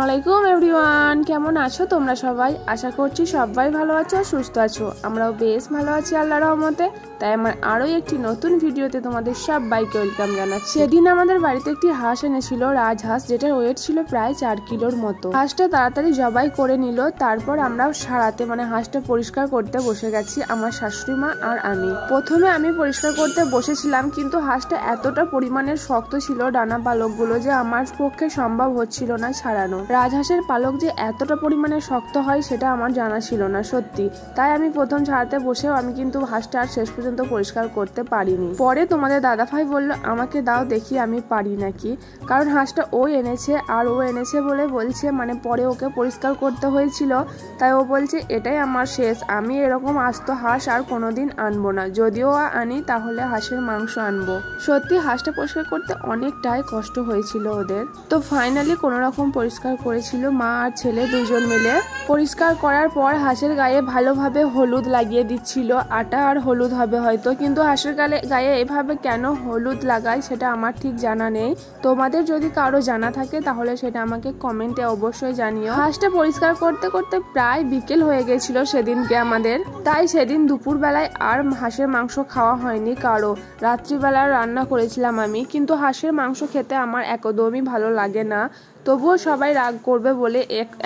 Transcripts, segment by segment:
আসসালামু আলাইকুম এভরিওয়ান, কেমন আছো তোমরা সবাই? আশা করছি সবাই ভালো আছো, সুস্থ আছো। আমরাও বেশ ভালো আছি আল্লাহর রহমতে। তাই আমার আরও একটি নতুন ভিডিওতে তোমাদের সবাইকে ওয়েলকাম জানাচ্ছি। সেদিন আমাদের বাড়িতে একটি হাঁস এনেছিল, রাজহাঁস, যেটার ওয়েট ছিল প্রায় 4 কিলোর মতো। হাঁসটা তাড়াতাড়ি জবাই করে নিল। তারপর আমরা সারাতে হাঁসটা পরিষ্কার করতে বসে গেছি আমার শাশুড়ি মা আর আমি। প্রথমে আমি পরিষ্কার করতে বসেছিলাম, কিন্তু হাঁসটা এতটা পরিমাণের শক্ত ছিল ডানা পালকগুলো যে আমার পক্ষে সম্ভব হচ্ছিল না ছাড়ানো। রাজহাঁসের পালক যে এতটা পরিমাণে শক্ত হয় সেটা আমার জানা ছিল না সত্যি। তাই আমি প্রথম ছাড়াতে বসেও আমি কিন্তু হাঁসটা আর শেষ পর্যন্ত পরিষ্কার করতে পারিনি। পরে তোমাদের দাদাভাই বলল আমাকে দাও দেখি আমি পারি নাকি, কারণ হাঁসটা ও এনেছে আর ও এনেছে বলে বলছে পরে ওকে পরিষ্কার করতে হয়েছিল। তাই ও বলছে এটাই আমার শেষ, আমি এরকম আস্ত হাঁস আর কোনোদিন আনবো না, যদিও আনি তাহলে হাঁসের মাংস আনবো। সত্যি হাঁসটা পরিষ্কার করতে অনেকটাই কষ্ট হয়েছিল ওদের। তো ফাইনালি কোনো রকম পরিষ্কার করেছিল মা আর ছেলে দুজন মিলে। পরিষ্কার করার পর হাঁসের গায়ে ভালোভাবে হলুদ লাগিয়ে দিচ্ছিল, আটা আর হলুদ হবে হয়তো, কিন্তু হাঁসের গায়ে এভাবে কেন হলুদ লাগায় সেটা আমার ঠিক জানা নেই। তোমাদের যদি কারো জানা থাকে তাহলে সেটা আমাকে কমেন্টে অবশ্যই জানিও। হাঁসটা পরিষ্কার করতে করতে প্রায় বিকেল হয়ে গেছিল সেদিনকে আমাদের। তাই সেদিন দুপুর বেলায় আর হাঁসের মাংস খাওয়া হয়নি কারো। রাত্রিবেলা রান্না করেছিলাম আমি, কিন্তু হাঁসের মাংস খেতে আমার একদমই ভালো লাগে না। তবুও সবাই রাগ করবে বলে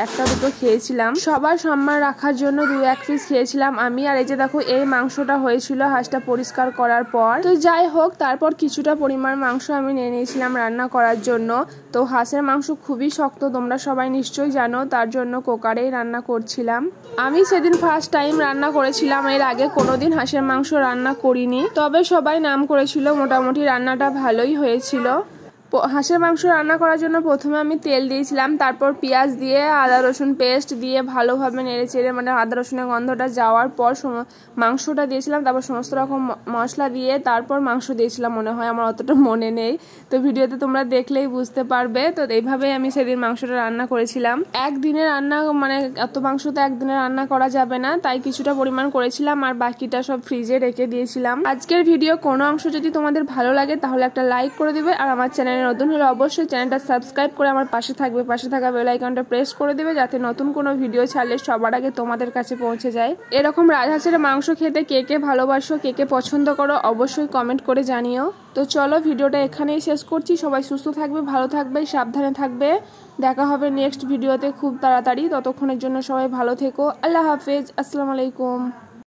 একটা দুটো খেয়েছিলাম, সবার সম্মান রাখার জন্য 2-1 পিস খেয়েছিলাম আমি। আর এই যে দেখো এই মাংসটা হয়েছিল হাঁসটা পরিষ্কার করার পর। তো যাই হোক, তারপর কিছুটা পরিমাণ মাংস আমি নিয়ে নিয়েছিলাম রান্না করার জন্য। তো হাঁসের মাংস খুবই শক্ত, তোমরা সবাই নিশ্চয়ই জানো, তার জন্য কুকারেই রান্না করছিলাম। আমি সেদিন ফার্স্ট টাইম রান্না করেছিলাম, এর আগে কোনোদিন হাঁসের মাংস রান্না করিনি। তবে সবাই নাম করেছিল, মোটামুটি রান্নাটা ভালোই হয়েছিল। হাঁসের মাংস রান্না করার জন্য প্রথমে আমি তেল দিয়েছিলাম, তারপর পেঁয়াজ দিয়ে আদা রসুন পেস্ট দিয়ে ভালোভাবে নেড়ে চেড়ে আদা রসুনের গন্ধটা যাওয়ার পর মাংসটা দিয়েছিলাম। তারপর সমস্ত রকম মশলা দিয়ে তারপর মাংস দিয়েছিলাম মনে হয়, আমার অতটা মনে নেই। তো ভিডিওতে তোমরা দেখলেই বুঝতে পারবে। তো এইভাবেই আমি সেদিন মাংসটা রান্না করেছিলাম। একদিনে রান্না এত মাংস তো একদিনে রান্না করা যাবে না, তাই কিছুটা পরিমাণ করেছিলাম আর বাকিটা সব ফ্রিজে রেখে দিয়েছিলাম। আজকের ভিডিও কোনো অংশ যদি তোমাদের ভালো লাগে তাহলে একটা লাইক করে দিবে, আর আমার চ্যানেলে নতুন হলে অবশ্যই চ্যানেলটা সাবস্ক্রাইব করে আমার পাশে থাকবে। পাশে থাকা বেল আইকনটা প্রেস করে দিবে যাতে নতুন কোনো ভিডিও ছাড়লে সবার আগে তোমাদের কাছে পৌঁছে যায়। এরকম রাজহাঁসের মাংস খেতে কে কে ভালোবাসো, কে কে পছন্দ করো অবশ্যই কমেন্ট করে জানিও। তো চলো ভিডিওটা এখানেই শেষ করছি। সবাই সুস্থ থাকবে, ভালো থাকবে, সাবধানে থাকবে। দেখা হবে নেক্সট ভিডিওতে খুব তাড়াতাড়ি। ততক্ষণের জন্য সবাই ভালো থেকো। আল্লাহ হাফেজ, আসসালামু আলাইকুম।